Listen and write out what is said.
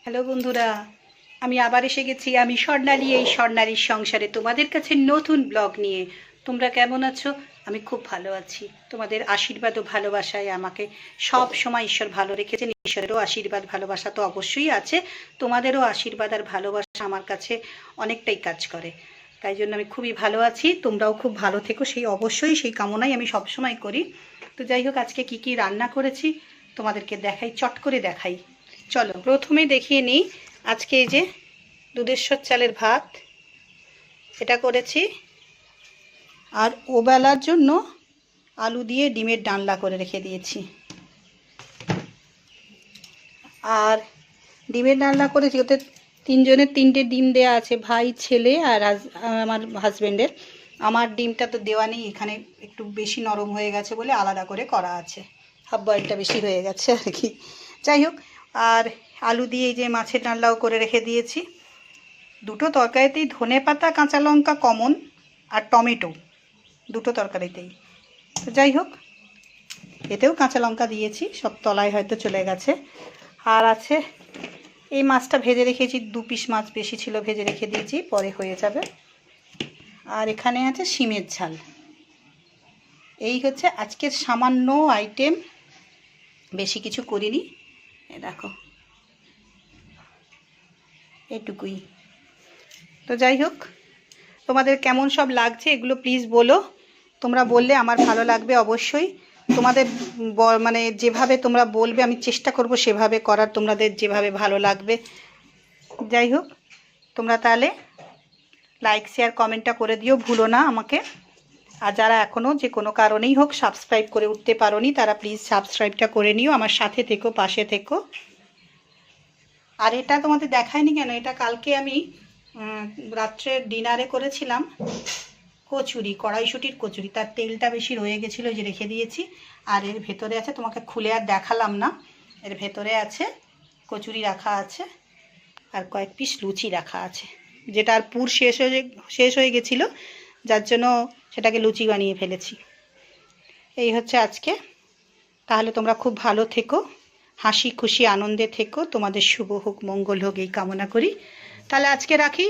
Hello বন্ধুরা, আমি আবার এসে গেছি। আমি স্বর্ণালী, এই স্বর্ণালীর সংসারে তোমাদের কাছে নতুন ব্লগ নিয়ে। তোমরা কেমন আছো? আমি খুব ভালো আছি। তোমাদের আশীর্বাদ ও ভালোবাসায় আমাকে সব সময় ঈশ্বর ভালো রেখেছেন। ঈশ্বরেরও আশীর্বাদ ভালোবাসা তো অবশ্যই আছে। তোমাদেরও আশীর্বাদ আর ভালোবাসা আমার কাছে অনেকটাই কাজ করে। তাই জন্য আমি খুবই ভালো আছি। তোমরাও খুব ভালো থেকো, সেই অবশ্যই সেই কামনাই আমি সবসময় করি। তো যাই হোক, আজকে কি কি রান্না করেছি তোমাদেরকে দেখাই, চট করে দেখাই। চলো প্রথমে দেখিয়ে নিই। আজকে এই যে দুধেশ্বর চালের ভাত এটা করেছি, আর ওবেলার জন্য আলু দিয়ে ডিমের ডালনা করে রেখে দিয়েছি। আর ডিমের ডালনা করেছি, ওতে তিনজনের তিনটে ডিম দেয়া আছে, ভাই, ছেলে আর আমার হাজব্যান্ডের। আমার ডিমটা তো দেওয়া নেই এখানে, একটু বেশি নরম হয়ে গেছে বলে আলাদা করে করা আছে, হাফ বয়েলটা বেশি হয়ে গেছে আর কি। যাই হোক, আর আলু দিয়ে এই যে মাছের ডালনাও করে রেখে দিয়েছি। দুটো তরকারিতেই ধনে পাতা কাঁচা লঙ্কা কমন, আর টমেটো দুটো তরকারিতেই। তো যাই হোক, এতেও কাঁচা লঙ্কা দিয়েছি, সব তলায় হয়তো চলে গেছে। আর আছে এই মাছটা ভেজে রেখেছি, 2 পিস মাছ বেশি ছিল, ভেজে রেখে দিয়েছি, পরে হয়ে যাবে। আর এখানে আছে শিমের ঝাল। এই হচ্ছে আজকের সামান্য আইটেম, বেশি কিছু করিনি। দেখো এটুকুই। তো যাই হোক, তোমাদের কেমন সব লাগছে এগুলো প্লিজ বলো। তোমরা বললে আমার ভালো লাগবে অবশ্যই। তোমাদের মানে যেভাবে তোমরা বলবে আমি চেষ্টা করব সেভাবে করার, তোমাদের যেভাবে ভালো লাগবে। যাই হোক, তোমরা তাহলে লাইক শেয়ার কমেন্টটা করে দিও, ভুলো না আমাকে। আর যারা এখনও যে কোনো কারণেই হোক সাবস্ক্রাইব করে উঠতে পারোনি, তারা প্লিজ সাবস্ক্রাইবটা করে নিও, আমার সাথে থেকো, পাশে থেকো। আর এটা তোমাদের দেখায়নি কেন, এটা কালকে আমি রাত্রে ডিনারে করেছিলাম কচুরি, কড়াইশুঁটির কচুরি। তার তেলটা বেশি রয়ে গেছিলো, যে রেখে দিয়েছি। আর এর ভেতরে আছে, তোমাকে খুলে আর দেখালাম না, এর ভেতরে আছে কচুরি রাখা আছে, আর কয়েক পিস লুচি রাখা আছে, যেটা আর পুর শেষ হয়ে গেছিলো, যার জন্য সেটাকে লুচি বানিয়ে ফেলেছি। এই হচ্ছে আজকে। তাহলে তোমরা খুব ভালো থেকো, হাসি খুশি আনন্দে থেকো, তোমাদের শুভ হোক, মঙ্গল হোক, এই কামনা করি। তাহলে আজকে রাখি।